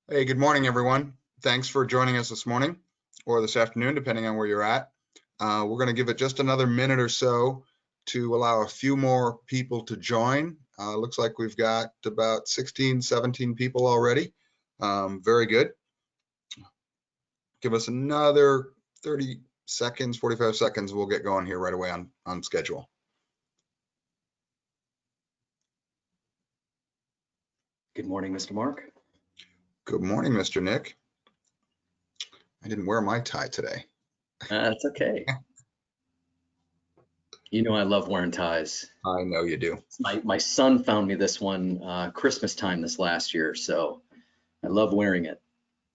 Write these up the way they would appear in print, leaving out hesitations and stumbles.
Hey, good morning, everyone. Thanks for joining us this morning or this afternoon, depending on where you're at. We're going to give it just another minute or so to allow a few more people to join. Looks like we've got about 16, 17 people already. Very good. Give us another 30 seconds, 45 seconds. We'll get going here right away on schedule. Good morning, Mr. Mark. Good morning, Mr. Nick. I didn't wear my tie today. That's okay. You know I love wearing ties. I know you do. My son found me this one Christmas time this last year, so I love wearing it.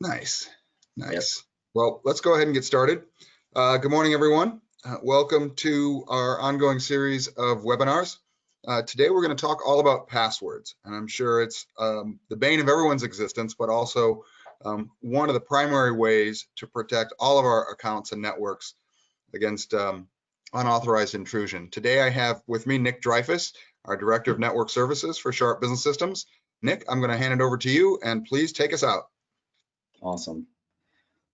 Nice. Yep. Well, let's go ahead and get started. Good morning, everyone. Welcome to our ongoing series of webinars. Today, we're going to talk all about passwords, and I'm sure it's the bane of everyone's existence, but also one of the primary ways to protect all of our accounts and networks against unauthorized intrusion. Today, I have with me Nick Dreyfus, our Director of Network Services for Sharp Business Systems. Nick, I'm going to hand it over to you, and please take us out. Awesome.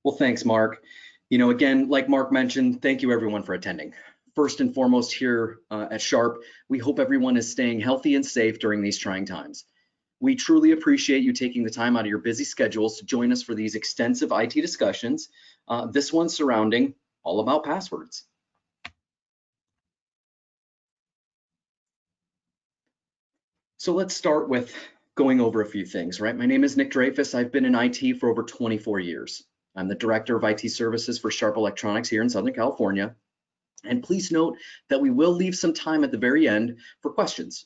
Well, thanks, Mark. Again, like Mark mentioned, thank you everyone for attending. First and foremost here at Sharp, we hope everyone is staying healthy and safe during these trying times. We truly appreciate you taking the time out of your busy schedules to join us for these extensive IT discussions, this one surrounding all about passwords. So let's start with going over a few things, right? My name is Nick Dreyfus. I've been in IT for over 24 years. I'm the Director of IT Services for Sharp Electronics here in Southern California. And please note that we will leave some time at the very end for questions.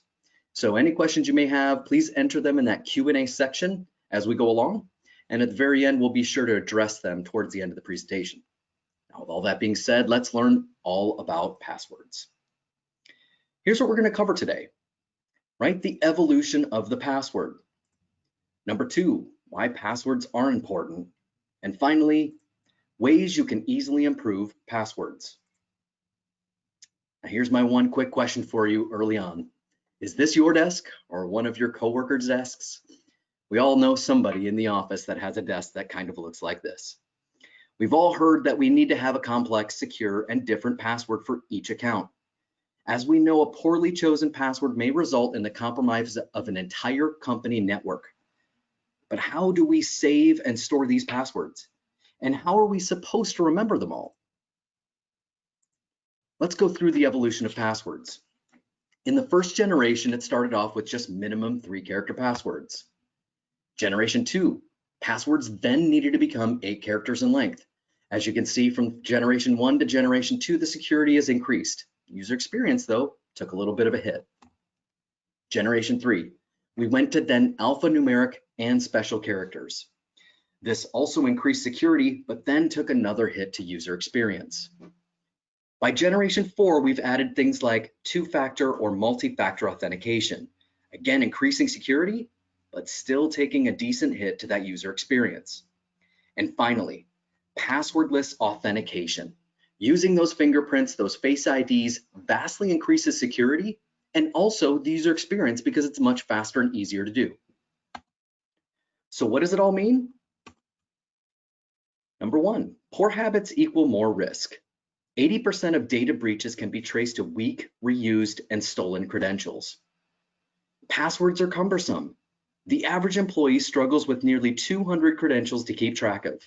So any questions you may have, please enter them in that Q&A section as we go along. And at the very end, we'll be sure to address them towards the end of the presentation. Now, with all that being said, let's learn all about passwords. Here's what we're going to cover today. Right? The evolution of the password. Number 2, why passwords are important. And finally, ways you can easily improve passwords. Now, here's my one quick question for you early on. Is this your desk or one of your coworkers' desks? We all know somebody in the office that has a desk that kind of looks like this. We've all heard that we need to have a complex, secure, and different password for each account. As we know, a poorly chosen password may result in the compromise of an entire company network. But how do we save and store these passwords? And how are we supposed to remember them all? Let's go through the evolution of passwords. In the first generation, it started off with just minimum 3-character passwords. Generation 2, passwords then needed to become 8 characters in length. As you can see from generation 1 to generation 2, the security has increased. User experience, though, took a little bit of a hit. Generation 3, we went to then alphanumeric and special characters. This also increased security, but then took another hit to user experience. By generation 4, we've added things like 2-factor or multi-factor authentication, again increasing security, but still taking a decent hit to that user experience. And finally, passwordless authentication. Using those fingerprints, those face IDs vastly increases security and also the user experience because it's much faster and easier to do. So what does it all mean? Number 1, poor habits equal more risk. 80% of data breaches can be traced to weak, reused, and stolen credentials. Passwords are cumbersome. The average employee struggles with nearly 200 credentials to keep track of.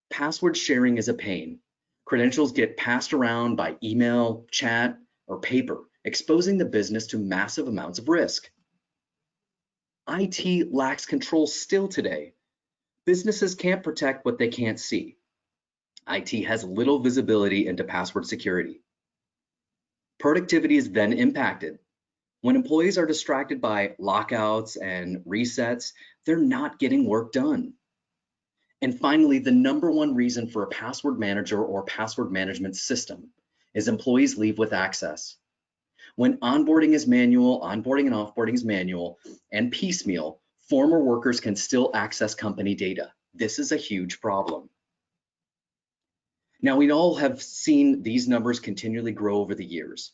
Password sharing is a pain. Credentials get passed around by email, chat, or paper, exposing the business to massive amounts of risk. IT lacks control still today. Businesses can't protect what they can't see. IT has little visibility into password security. Productivity is then impacted. When employees are distracted by lockouts and resets, they're not getting work done. And finally, the number 1 reason for a password manager or password management system is employees leave with access. When onboarding is manual, onboarding and offboarding is manual, and piecemeal, former workers can still access company data. This is a huge problem. Now, we all have seen these numbers continually grow over the years,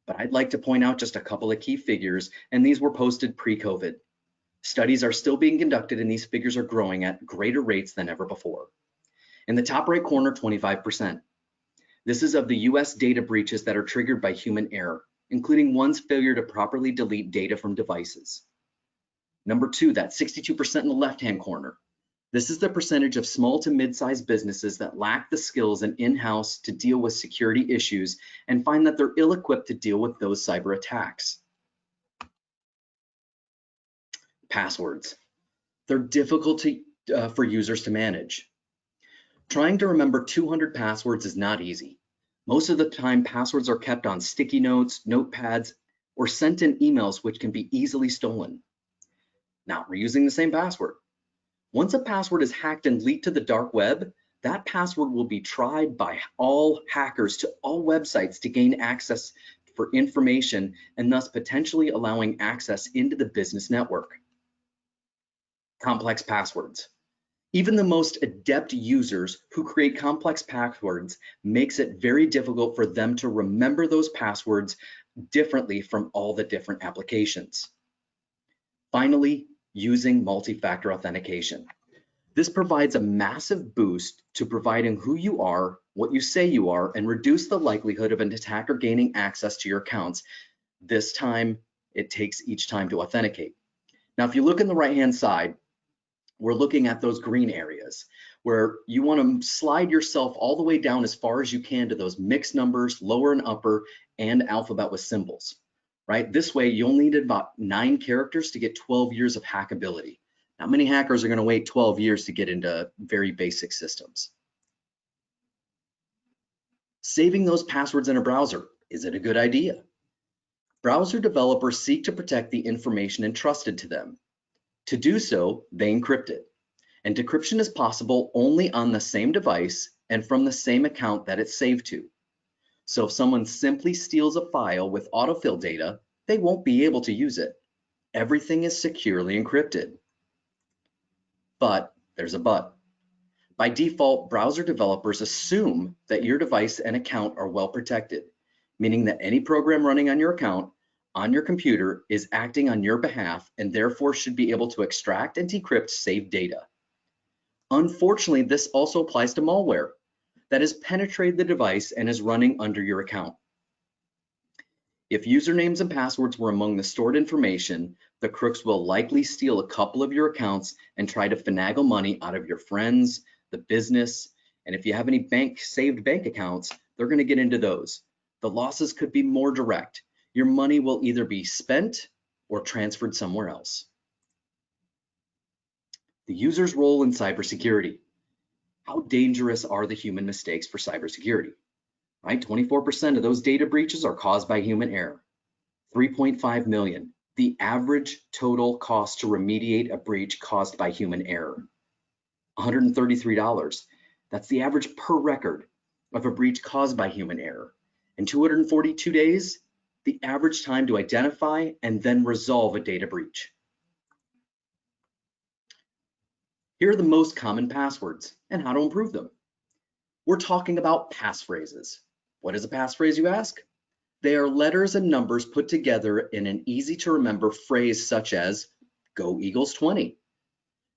but I'd like to point out just a couple of key figures, and these were posted pre-COVID. Studies are still being conducted and these figures are growing at greater rates than ever before. In the top right corner, 25%. This is of the US data breaches that are triggered by human error, including one's failure to properly delete data from devices. Number 2, that 62% in the left-hand corner. This is the percentage of small to mid-sized businesses that lack the skills and in-house to deal with security issues and find that they're ill-equipped to deal with those cyber attacks. Passwords. They're difficult for users to manage. Trying to remember 200 passwords is not easy. Most of the time, passwords are kept on sticky notes, notepads, or sent in emails, which can be easily stolen. Not reusing the same password. Once a password is hacked and leaked to the dark web, that password will be tried by all hackers to all websites to gain access for information and thus potentially allowing access into the business network. Complex passwords. Even the most adept users who create complex passwords makes it very difficult for them to remember those passwords differently from all the different applications. Finally, using multi-factor authentication. This provides a massive boost to providing who you are, what you say you are, and reduce the likelihood of an attacker gaining access to your accounts. This time, it takes each time to authenticate. Now, if you look on the right-hand side, we're looking at those green areas where you want to slide yourself all the way down as far as you can to those mixed numbers, lower and upper, and alphabet with symbols, right? This way, you'll need about 9 characters to get 12 years of hackability. Not many hackers are going to wait 12 years to get into very basic systems. Saving those passwords in a browser, is it a good idea? Browser developers seek to protect the information entrusted to them. To do so, they encrypt it. And decryption is possible only on the same device and from the same account that it's saved to. So if someone simply steals a file with autofill data, they won't be able to use it. Everything is securely encrypted. But there's a but. By default, browser developers assume that your device and account are well protected, meaning that any program running on your account on your computer is acting on your behalf and therefore should be able to extract and decrypt saved data. Unfortunately, this also applies to malware that has penetrated the device and is running under your account. If usernames and passwords were among the stored information, the crooks will likely steal a couple of your accounts and try to finagle money out of your friends, the business, and if you have any saved bank accounts, they're going to get into those. The losses could be more direct. Your money will either be spent or transferred somewhere else. The user's role in cybersecurity. How dangerous are the human mistakes for cybersecurity? Right, 24% of those data breaches are caused by human error. 3.5 million, the average total cost to remediate a breach caused by human error. $133, that's the average per record of a breach caused by human error. In 242 days, the average time to identify and then resolve a data breach. Here are the most common passwords and how to improve them. We're talking about passphrases. What is a passphrase, you ask? They are letters and numbers put together in an easy to remember phrase such as Go Eagles 20.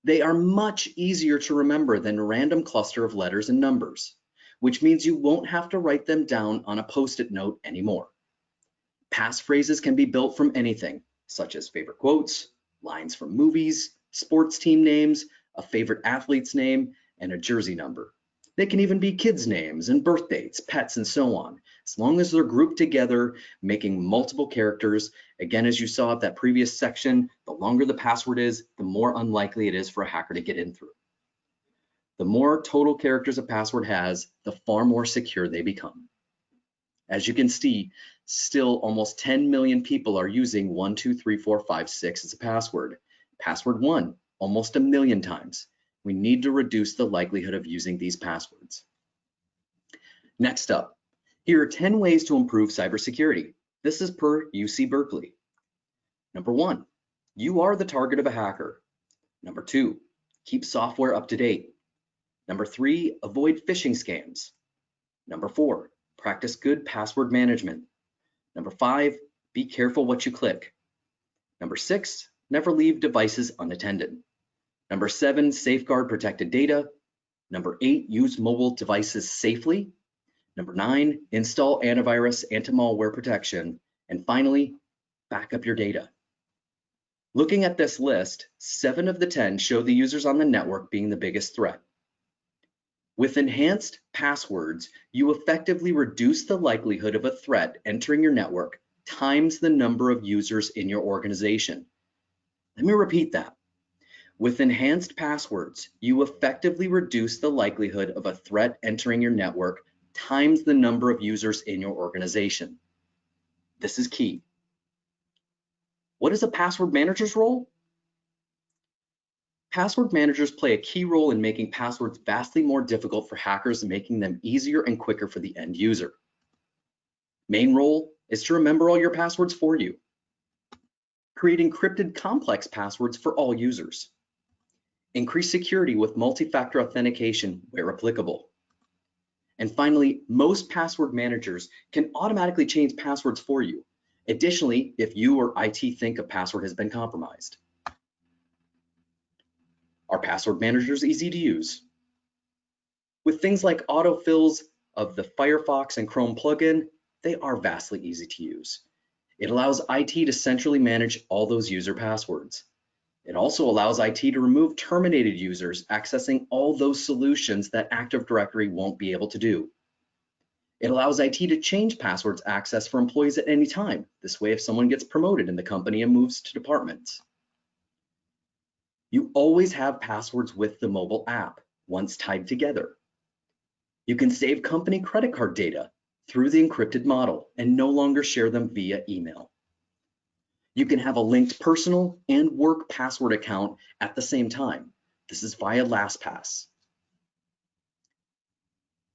They are much easier to remember than a random cluster of letters and numbers, which means you won't have to write them down on a Post-it note anymore. Passphrases can be built from anything, such as favorite quotes, lines from movies, sports team names, a favorite athlete's name, and a jersey number. They can even be kids' names and birth dates, pets, and so on, as long as they're grouped together, making multiple characters. Again, as you saw at that previous section, the longer the password is, the more unlikely it is for a hacker to get in through. The more total characters a password has, the far more secure they become. As you can see, still almost 10 million people are using 1, 2, 3, 4, 5, 6 as a password. Password 1, almost 1 million times. We need to reduce the likelihood of using these passwords. Next up, here are 10 ways to improve cybersecurity. This is per UC Berkeley. Number 1, you are the target of a hacker. Number 2, keep software up to date. Number 3, avoid phishing scams. Number 4, practice good password management. Number 5, be careful what you click. Number 6, never leave devices unattended. Number 7, safeguard protected data. Number 8, use mobile devices safely. Number 9, install antivirus, anti-malware protection. And finally, back up your data. Looking at this list, 7 of the 10 show the users on the network being the biggest threat. With enhanced passwords, you effectively reduce the likelihood of a threat entering your network times the number of users in your organization. Let me repeat that. With enhanced passwords, you effectively reduce the likelihood of a threat entering your network times the number of users in your organization. This is key. What is a password manager's role? Password managers play a key role in making passwords vastly more difficult for hackers and making them easier and quicker for the end user. Main role is to remember all your passwords for you. Create encrypted complex passwords for all users. Increase security with multi-factor authentication where applicable. And finally, most password managers can automatically change passwords for you. Additionally, if you or IT think a password has been compromised. Are password managers easy to use? With things like autofills of the Firefox and Chrome plugin, they are vastly easy to use. It allows IT to centrally manage all those user passwords. It also allows IT to remove terminated users accessing all those solutions that Active Directory won't be able to do. It allows IT to change passwords access for employees at any time. This way, if someone gets promoted in the company and moves to departments. You always have passwords with the mobile app once tied together. You can save company credit card data through the encrypted model and no longer share them via email. You can have a linked personal and work password account at the same time. This is via LastPass.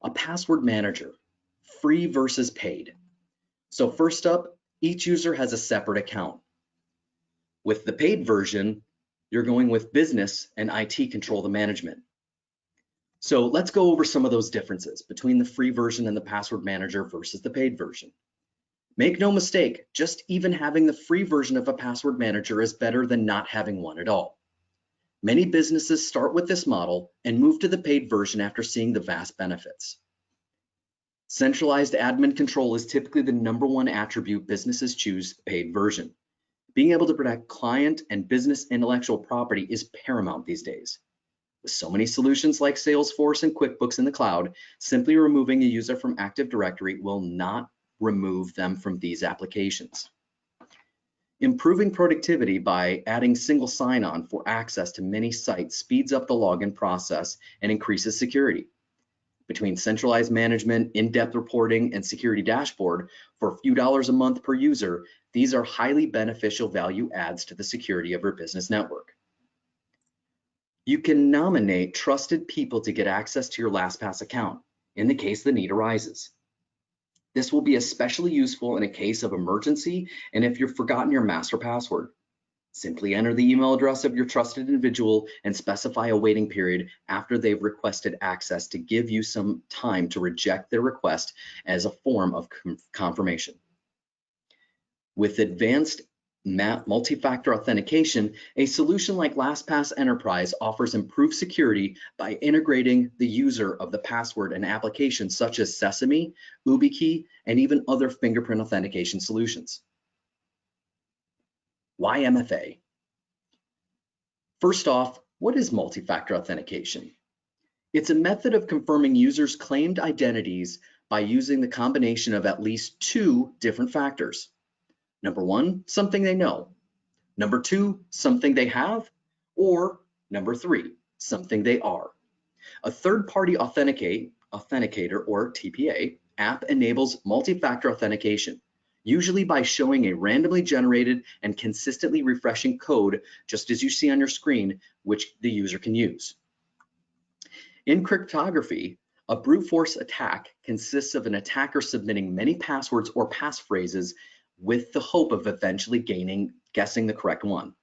A password manager, free versus paid. So first up, each user has a separate account. With the paid version, you're going with business and IT control the management. So let's go over some of those differences between the free version and the password manager versus the paid version. Make no mistake, just even having the free version of a password manager is better than not having one at all. Many businesses start with this model and move to the paid version after seeing the vast benefits. Centralized admin control is typically the #1 attribute businesses choose the paid version. Being able to protect client and business intellectual property is paramount these days. With so many solutions like Salesforce and QuickBooks in the cloud, simply removing a user from Active Directory will not remove them from these applications. Improving productivity by adding single sign-on for access to many sites speeds up the login process and increases security. Between centralized management, in-depth reporting, and security dashboard, for a few dollars a month per user, these are highly beneficial value adds to the security of your business network. You can nominate trusted people to get access to your LastPass account in the case the need arises. This will be especially useful in a case of emergency and if you've forgotten your master password. Simply enter the email address of your trusted individual and specify a waiting period after they've requested access to give you some time to reject their request as a form of confirmation. With advanced multi-factor authentication, a solution like LastPass Enterprise offers improved security by integrating the user of the password and applications such as Sesame, YubiKey, and even other fingerprint authentication solutions. Why MFA? First off, what is multi-factor authentication? It's a method of confirming users' claimed identities by using the combination of at least 2 different factors. Number 1, something they know. Number 2, something they have. Or number 3, something they are. A third-party authenticator or TPA app enables multi-factor authentication, usually by showing a randomly generated and consistently refreshing code, just as you see on your screen, which the user can use. In cryptography, a brute force attack consists of an attacker submitting many passwords or passphrases with the hope of eventually guessing the correct one.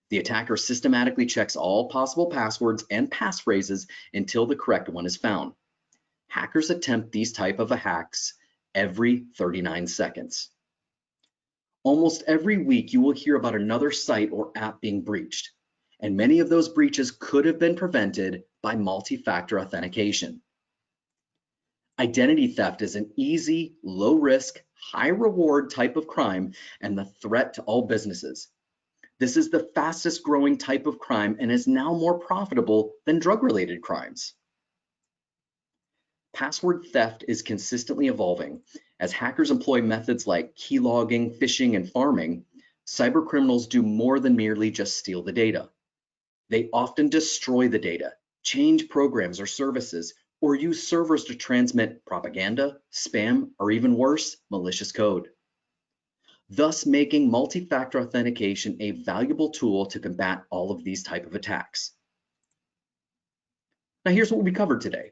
The attacker systematically checks all possible passwords and passphrases until the correct one is found. Hackers attempt these type of hacks every 39 seconds. Almost every week, you will hear about another site or app being breached, and many of those breaches could have been prevented by multi-factor authentication. Identity theft is an easy, low-risk, high-reward type of crime and the threat to all businesses. This is the fastest growing type of crime and is now more profitable than drug-related crimes. Password theft is consistently evolving. As hackers employ methods like keylogging, phishing, and farming, cybercriminals do more than merely just steal the data. They often destroy the data, change programs or services, or use servers to transmit propaganda, spam, or even worse, malicious code, thus making multi-factor authentication a valuable tool to combat all of these type of attacks. Now here's what we covered today.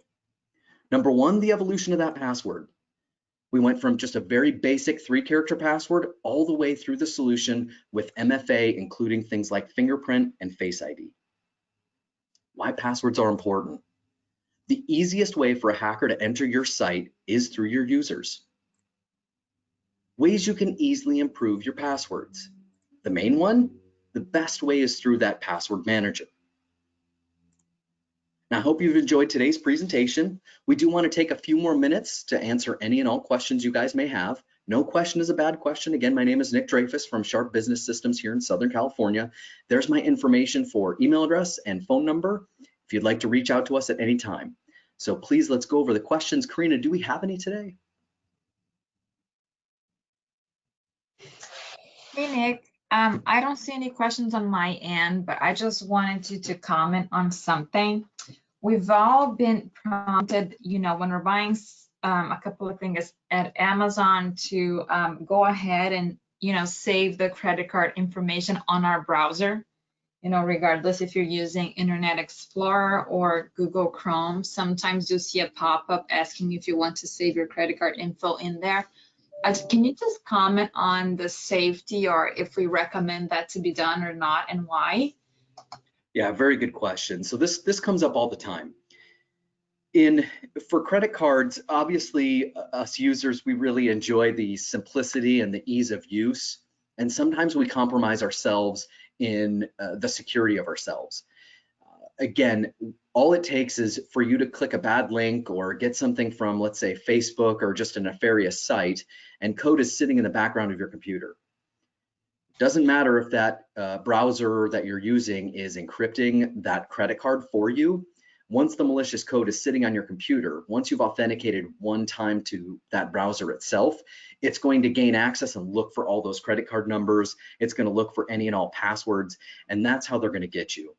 Number one, the evolution of that password. We went from just a very basic 3-character password all the way through the solution with MFA, including things like fingerprint and Face ID. Why passwords are important. The easiest way for a hacker to enter your site is through your users. Ways you can easily improve your passwords. The main one, the best way is through that password manager. Now, I hope you've enjoyed today's presentation. We do want to take a few more minutes to answer any and all questions you guys may have. No question is a bad question. Again, my name is Nick Dreyfus from Sharp Business Systems here in Southern California. There's my information for email address and phone number if you'd like to reach out to us at any time. So please, let's go over the questions. Karina, do we have any today? Hey, Nick. I don't see any questions on my end, but I just wanted you to comment on something. We've all been prompted, when we're buying a couple of things at Amazon to go ahead and, save the credit card information on our browser. Regardless if you're using Internet Explorer or Google Chrome, sometimes you'll see a pop-up asking if you want to save your credit card info in there. Can you just comment on the safety or if we recommend that to be done or not and why? Yeah, very good question. So this comes up all the time. For credit cards, obviously us users, we really enjoy the simplicity and the ease of use. And sometimes we compromise ourselves in the security of ourselves. Again, all it takes is for you to click a bad link or get something from, let's say, Facebook or just a nefarious site, and code is sitting in the background of your computer. Doesn't matter if that browser that you're using is encrypting that credit card for you. Once the malicious code is sitting on your computer, once you've authenticated one time to that browser itself, it's going to gain access and look for all those credit card numbers. It's going to look for any and all passwords, and that's how they're going to get you,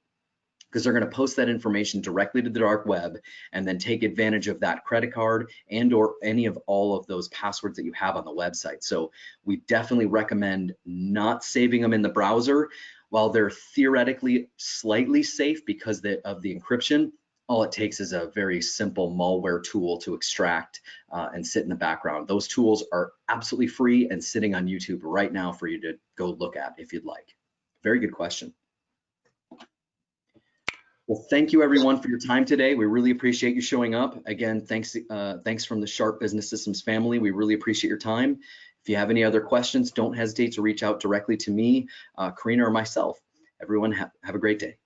because they're going to post that information directly to the dark web and then take advantage of that credit card and or any of all of those passwords that you have on the website. So we definitely recommend not saving them in the browser. While they're theoretically slightly safe because of the encryption, all it takes is a very simple malware tool to extract and sit in the background. Those tools are absolutely free and sitting on YouTube right now for you to go look at if you'd like. Very good question. Well, thank you everyone for your time today. We really appreciate you showing up. Again, thanks from the Sharp Business Systems family. We really appreciate your time. If you have any other questions, don't hesitate to reach out directly to me, Karina, or myself. Everyone have a great day.